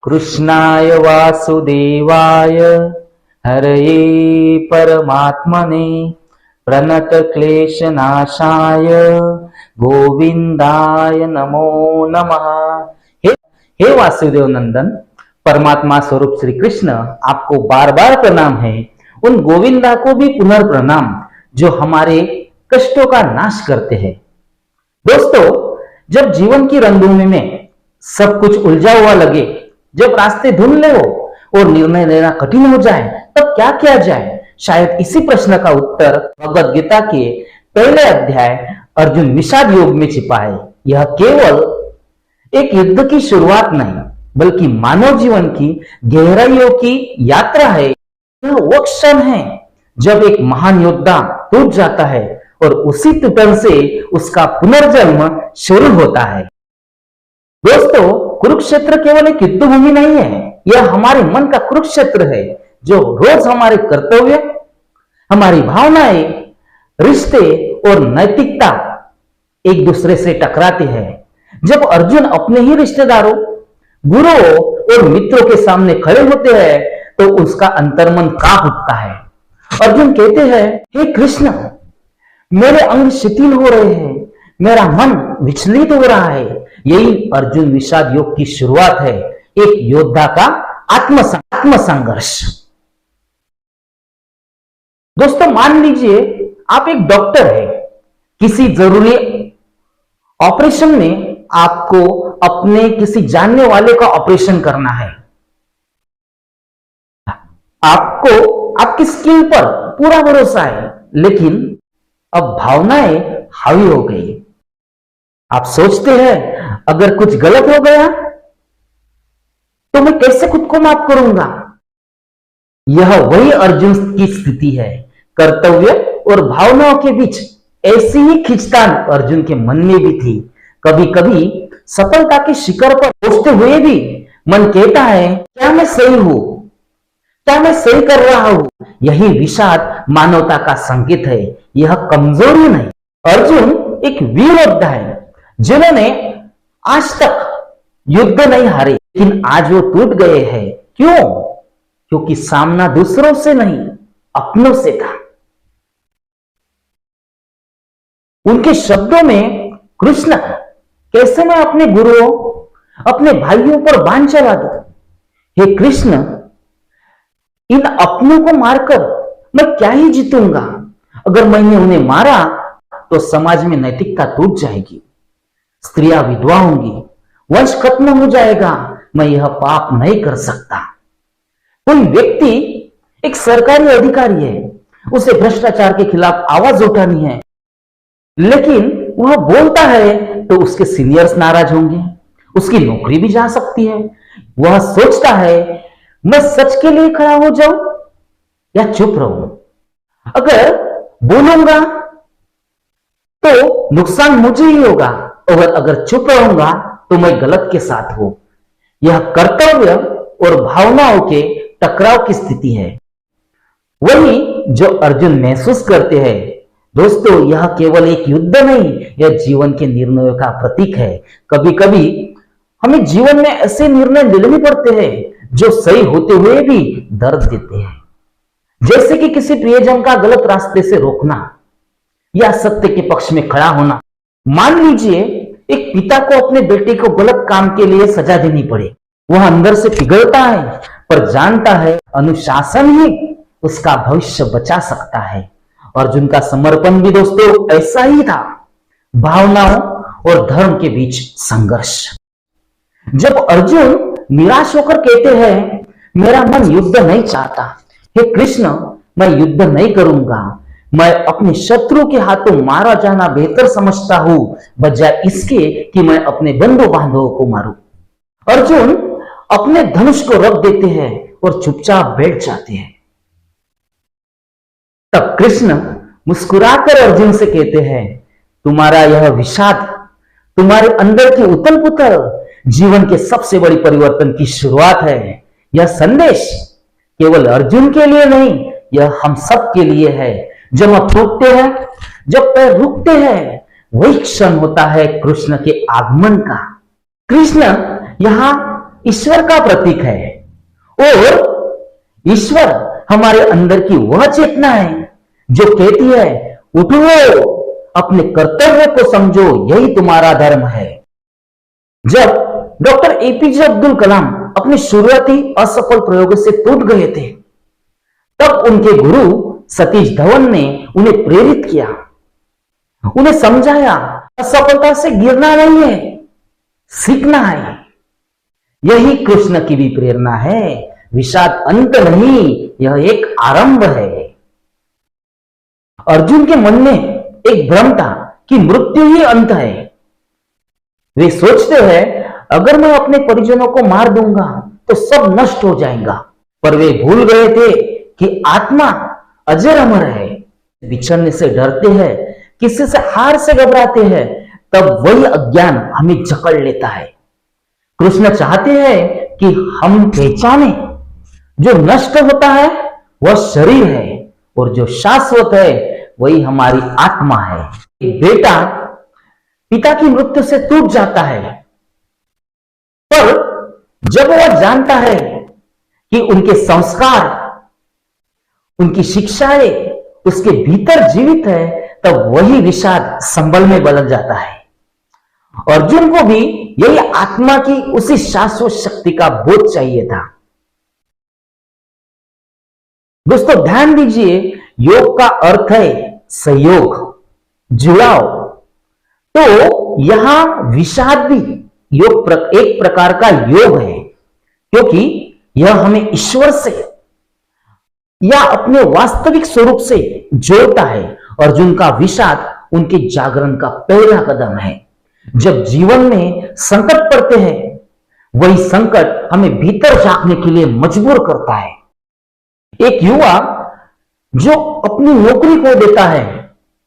कृष्णाय वासुदेवाय हरये परमात्मने प्रणतक्लेशनाशाय गोविंदाय नमो नमः। हे वासुदेव नंदन, परमात्मा स्वरूप श्री कृष्ण आपको बार बार प्रणाम है। उन गोविंदा को भी पुनर्प्रणाम जो हमारे कष्टों का नाश करते हैं। दोस्तों, जब जीवन की रंगभूमि में सब कुछ उलझा हुआ लगे, जब रास्ते धुंधले हो और निर्णय लेना कठिन हो जाए, तब क्या किया जाए? शायद इसी प्रश्न का उत्तर भगवद गीता के पहले अध्याय अर्जुन विषाद योग में छिपा है। यह केवल एक युद्ध की शुरुआत नहीं, बल्कि मानव जीवन की गहराइयों की यात्रा है। यह वो क्षण है जब एक महान योद्धा टूट जाता है और उसी टूटन से उसका पुनर्जन्म शुरू होता है। दोस्तों, कुरुक्षेत्र केवल एक युद्ध भूमि नहीं है, यह हमारे मन का कुरुक्षेत्र है, जो रोज हमारे कर्तव्य, हमारी भावनाएं, रिश्ते और नैतिकता एक दूसरे से टकराते हैं। जब अर्जुन अपने ही रिश्तेदारों, गुरुओं और मित्रों के सामने खड़े होते हैं, तो उसका अंतर्मन कांप उठता है। अर्जुन कहते हैं, हे कृष्ण, मेरे अंग शिथिल हो रहे हैं, मेरा मन विचलित हो रहा है। यही अर्जुन विषाद योग की शुरुआत है, एक योद्धा का आत्मसंघर्ष। दोस्तों, मान लीजिए आप एक डॉक्टर है, किसी जरूरी ऑपरेशन में आपको अपने किसी जानने वाले का ऑपरेशन करना है। आपको आपकी स्किल पर पूरा भरोसा है, लेकिन अब भावनाएं हावी हो गई। आप सोचते हैं, अगर कुछ गलत हो गया तो मैं कैसे खुद को माफ करूंगा? यह वही अर्जुन की स्थिति है। कर्तव्य और भावनाओं के बीच ऐसी ही खींचतान अर्जुन के मन में भी थी। कभी कभी सफलता के शिखर पर पहुंचते हुए भी मन कहता है, क्या मैं सही हूं? क्या मैं सही कर रहा हूं? यही विषाद मानवता का संकेत है, यह कमजोरी नहीं। अर्जुन एक वीर योद्धा है, जिन्होंने आज तक युद्ध नहीं हारे, लेकिन आज वो टूट गए हैं। क्यों? क्योंकि सामना दूसरों से नहीं, अपनों से था। उनके शब्दों में, कृष्ण, कैसे मैं अपने गुरुओं, अपने भाइयों पर बाण चला दूं? हे कृष्ण, इन अपनों को मारकर मैं क्या ही जीतूंगा? अगर मैंने उन्हें मारा तो समाज में नैतिकता टूट जाएगी, स्त्रियां विधवा होंगी, वंश खत्म हो जाएगा। मैं यह पाप नहीं कर सकता। कोई व्यक्ति एक सरकारी अधिकारी है, उसे भ्रष्टाचार के खिलाफ आवाज उठानी है, लेकिन वह बोलता है तो उसके सीनियर्स नाराज होंगे, उसकी नौकरी भी जा सकती है। वह सोचता है, मैं सच के लिए खड़ा हो जाऊं या चुप रहूं? अगर बोलूंगा तो नुकसान मुझे ही होगा, और अगर चुप रहूंगा तो मैं गलत के साथ हूं। यह कर्तव्य और भावनाओं के टकराव की स्थिति है, वही जो अर्जुन महसूस करते हैं। दोस्तों, यह केवल एक युद्ध नहीं, यह जीवन के निर्णयों का प्रतीक है। कभी कभी हमें जीवन में ऐसे निर्णय लेने पड़ते हैं जो सही होते हुए भी दर्द देते हैं, जैसे कि किसी प्रियजन का गलत रास्ते से रोकना या सत्य के पक्ष में खड़ा होना। मान लीजिए एक पिता को अपने बेटे को गलत काम के लिए सजा देनी पड़े। वह अंदर से पिघलता है, पर जानता है अनुशासन ही उसका भविष्य बचा सकता है। अर्जुन का समर्पण भी दोस्तों ऐसा ही था, भावनाओं और धर्म के बीच संघर्ष। जब अर्जुन निराश होकर कहते हैं, मेरा मन युद्ध नहीं चाहता, हे कृष्ण, मैं युद्ध नहीं करूंगा, मैं अपने शत्रु के हाथों मारा जाना बेहतर समझता हूं, बजाय इसके कि मैं अपने बंधु बांधवों को मारूं। अर्जुन अपने धनुष को रख देते हैं और चुपचाप बैठ जाते हैं। तब कृष्ण मुस्कुराकर अर्जुन से कहते हैं, तुम्हारा यह विषाद, तुम्हारे अंदर की उथल पुथल जीवन के सबसे बड़ी परिवर्तन की शुरुआत है। यह संदेश केवल अर्जुन के लिए नहीं, यह हम सब के लिए है। जब हम टूटते हैं, जब पैर रुकते हैं, वही क्षण होता है कृष्ण के आगमन का। कृष्ण यहां ईश्वर का प्रतीक है और ईश्वर हमारे अंदर की वह चेतना है जो कहती है उठो, अपने कर्तव्य को समझो, यही तुम्हारा धर्म है। जब डॉक्टर एपीजे अब्दुल कलाम अपने शुरुआती असफल प्रयोगों से टूट गए थे, तब उनके गुरु सतीश धवन ने उन्हें प्रेरित किया, उन्हें समझाया असफलता से गिरना नहीं है, सीखना है। यही कृष्ण की भी प्रेरणा है। विषाद अंत नहीं, यह एक आरंभ है। अर्जुन के मन में एक भ्रम था कि मृत्यु ही अंत है। वे सोचते हैं अगर मैं अपने परिजनों को मार दूंगा तो सब नष्ट हो जाएगा, पर वे भूल गए थे कि आत्मा अजर अमर है। बिछड़ने से डरते हैं, किसी से हार से घबराते हैं, तब वही अज्ञान हमें जकड़ लेता है। कृष्ण चाहते हैं कि हम पहचाने जो नष्ट होता है वह शरीर है और जो शाश्वत है वही हमारी आत्मा है। एक बेटा पिता की मृत्यु से टूट जाता है, पर जब वह जानता है कि उनके संस्कार, उनकी शिक्षाएं उसके भीतर जीवित है, तब वही विषाद संबल में बदल जाता है। अर्जुन को भी यही आत्मा की उसी शाश्वत शक्ति का बोध चाहिए था। दोस्तों ध्यान दीजिए, योग का अर्थ है सहयोग, जुड़ाव। तो यहां विषाद भी एक प्रकार का योग है, क्योंकि यह हमें ईश्वर से या अपने वास्तविक स्वरूप से जोड़ता है। अर्जुन का विषाद उनके जागरण का पहला कदम है। जब जीवन में संकट पड़ते हैं, वही संकट हमें भीतर झांकने के लिए मजबूर करता है। एक युवा जो अपनी नौकरी खो देता है,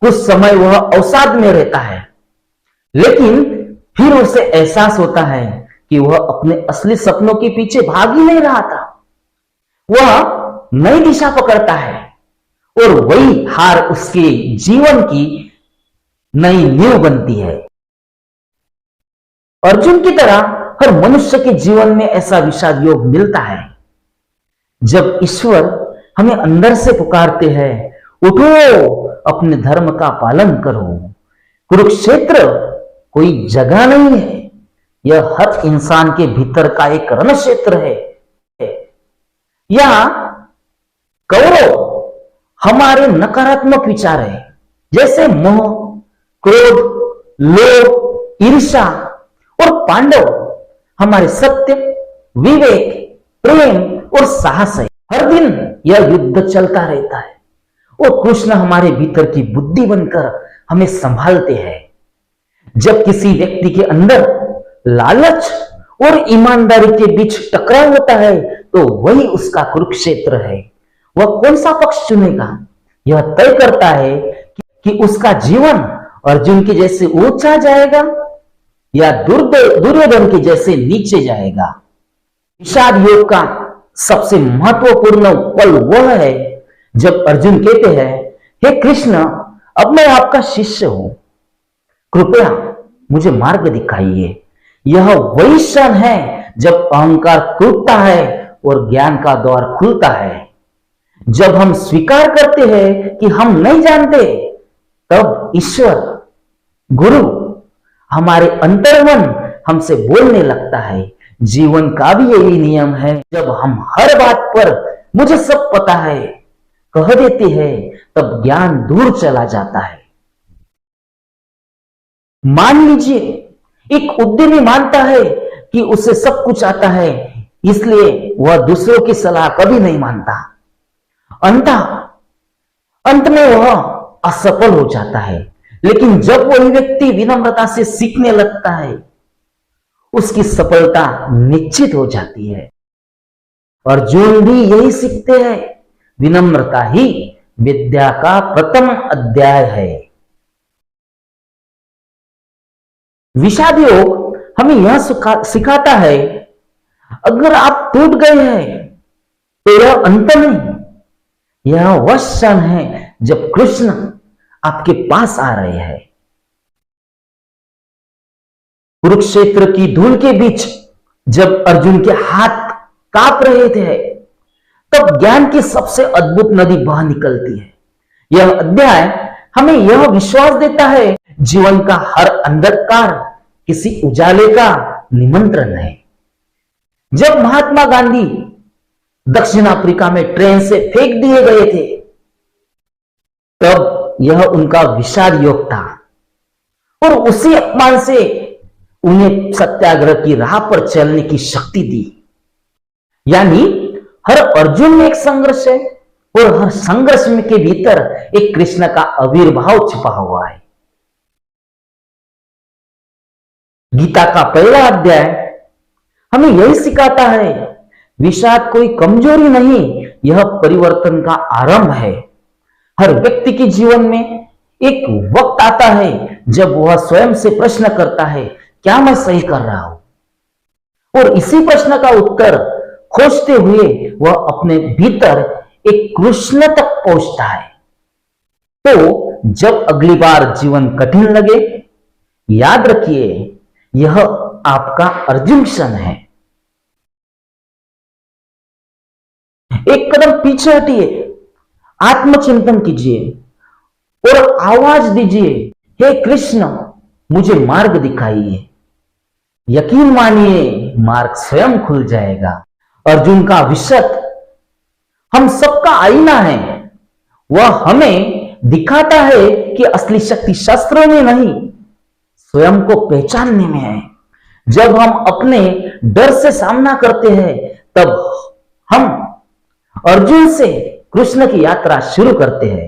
कुछ समय वह अवसाद में रहता है, लेकिन फिर उसे एहसास होता है कि वह अपने असली सपनों के पीछे भाग ही नहीं रहा था। वह नई दिशा पकड़ता है और वही हार उसके जीवन की नई नींव बनती है। अर्जुन की तरह हर मनुष्य के जीवन में ऐसा विषाद योग मिलता है, जब ईश्वर हमें अंदर से पुकारते हैं, उठो, अपने धर्म का पालन करो। कुरुक्षेत्र कोई जगह नहीं है, यह हर इंसान के भीतर का एक रण क्षेत्र है। यहां कौरव हमारे नकारात्मक विचार है, जैसे मोह, क्रोध, लोभ, ईर्ष्या, और पांडव हमारे सत्य, विवेक, प्रेम और साहस है। हर दिन यह युद्ध चलता रहता है और कृष्ण हमारे भीतर की बुद्धि बनकर हमें संभालते हैं। जब किसी व्यक्ति के अंदर लालच और ईमानदारी के बीच टकराव होता है, तो वही उसका कुरुक्षेत्र है। वह कौन सा पक्ष चुनेगा, यह तय करता है कि उसका जीवन अर्जुन के जैसे ऊंचा जाएगा या दुर्योधन के जैसे नीचे जाएगा। विषाद योग का सबसे महत्वपूर्ण पल वह है जब अर्जुन कहते हैं, हे कृष्ण, अब मैं आपका शिष्य हूं, कृपया मुझे मार्ग दिखाइए। यह वही क्षण है जब अहंकार टूटता है और ज्ञान का द्वार खुलता है। जब हम स्वीकार करते हैं कि हम नहीं जानते, तब ईश्वर, गुरु, हमारे अंतर्मन हमसे बोलने लगता है। जीवन का भी यही नियम है, जब हम हर बात पर मुझे सब पता है कह देते हैं, तब ज्ञान दूर चला जाता है। मान लीजिए एक उद्यमी मानता है कि उसे सब कुछ आता है, इसलिए वह दूसरों की सलाह कभी नहीं मानता। अंत में वह असफल हो जाता है। लेकिन जब वही व्यक्ति विनम्रता से सीखने लगता है, उसकी सफलता निश्चित हो जाती है। अर्जुन भी यही सीखते हैं। विनम्रता ही विद्या का प्रथम अध्याय है। विषाद योग हमें यह सिखाता है, अगर आप टूट गए हैं तो यह अंत नहीं, यह वह क्षण है जब कृष्ण आपके पास आ रहे हैं। कुरुक्षेत्र की धूल के बीच जब अर्जुन के हाथ कांप रहे थे, तब ज्ञान की सबसे अद्भुत नदी बह निकलती है। यह अध्याय हमें यह विश्वास देता है, जीवन का हर अंधकार किसी उजाले का निमंत्रण है। जब महात्मा गांधी दक्षिण अफ्रीका में ट्रेन से फेंक दिए गए थे, तब यह उनका विषाद योग था और उसी अपमान से उन्हें सत्याग्रह की राह पर चलने की शक्ति दी। यानी हर अर्जुन में एक संघर्ष है और हर संघर्ष में के भीतर एक कृष्ण का आविर्भाव छिपा हुआ है। गीता का पहला अध्याय हमें यही सिखाता है, विषाद कोई कमजोरी नहीं, यह परिवर्तन का आरंभ है। हर व्यक्ति के जीवन में एक वक्त आता है जब वह स्वयं से प्रश्न करता है, क्या मैं सही कर रहा हूं? और इसी प्रश्न का उत्तर खोजते हुए वह अपने भीतर एक कृष्ण तक पहुंचता है। तो जब अगली बार जीवन कठिन लगे, याद रखिए यह आपका अर्जुन क्षण है। एक कदम पीछे हटिए, आत्मचिंतन कीजिए और आवाज दीजिए, हे कृष्ण मुझे मार्ग दिखाइए। यकीन मानिए मार्ग स्वयं खुल जाएगा। अर्जुन का विषद हम सबका आईना है। वह हमें दिखाता है कि असली शक्ति शस्त्रों में नहीं, स्वयं को पहचानने में है। जब हम अपने डर से सामना करते हैं, तब हम अर्जुन से कृष्ण की यात्रा शुरू करते हैं।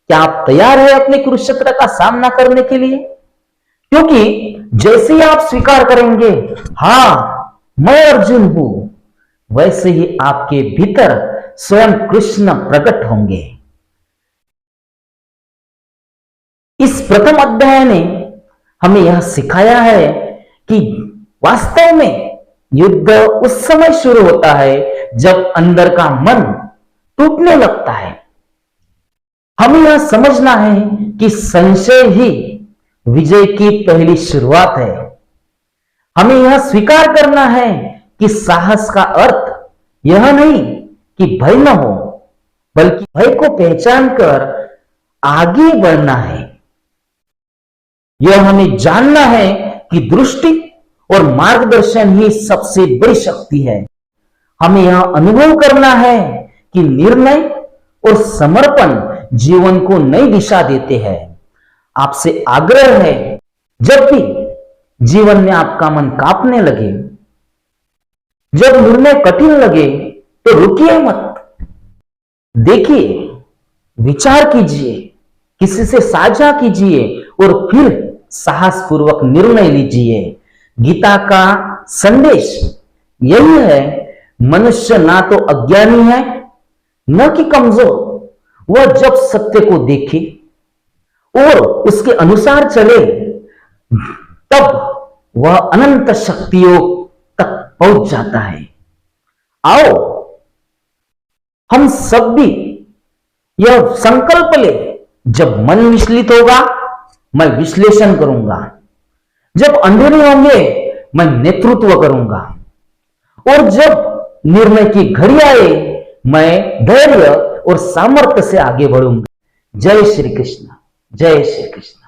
क्या आप तैयार हैं अपने कुरुक्षेत्र का सामना करने के लिए? क्योंकि जैसे ही आप स्वीकार करेंगे, हाँ मैं अर्जुन हूं, वैसे ही आपके भीतर स्वयं कृष्ण प्रकट होंगे। इस प्रथम अध्याय ने हमें यह सिखाया है कि वास्तव में युद्ध उस समय शुरू होता है जब अंदर का मन टूटने लगता है। हमें यह समझना है कि संशय ही विजय की पहली शुरुआत है। हमें यह स्वीकार करना है कि साहस का अर्थ यह नहीं कि भय न हो, बल्कि भय को पहचान कर आगे बढ़ना है। यह हमें जानना है कि दृष्टि और मार्गदर्शन ही सबसे बड़ी शक्ति है। हमें यह अनुभव करना है कि निर्णय और समर्पण जीवन को नई दिशा देते हैं। आपसे आग्रह है, जब भी जीवन में आपका मन कांपने लगे, जब निर्णय कठिन लगे, तो रुकिए मत। देखिए, विचार कीजिए, किसी से साझा कीजिए और फिर साहसपूर्वक निर्णय लीजिए। गीता का संदेश यही है, मनुष्य ना तो अज्ञानी है न कि कमजोर। वह जब सत्य को देखे और उसके अनुसार चले, तब वह अनंत शक्तियों तक पहुंच जाता है। आओ हम सब भी यह संकल्प ले, जब मन विचलित होगा मैं विश्लेषण करूंगा, जब अंधेरे होंगे मैं नेतृत्व करूंगा, और जब निर्णय की घड़ी आए मैं धैर्य और सामर्थ्य से आगे बढ़ूंगा। जय श्री कृष्ण, जय श्री कृष्ण।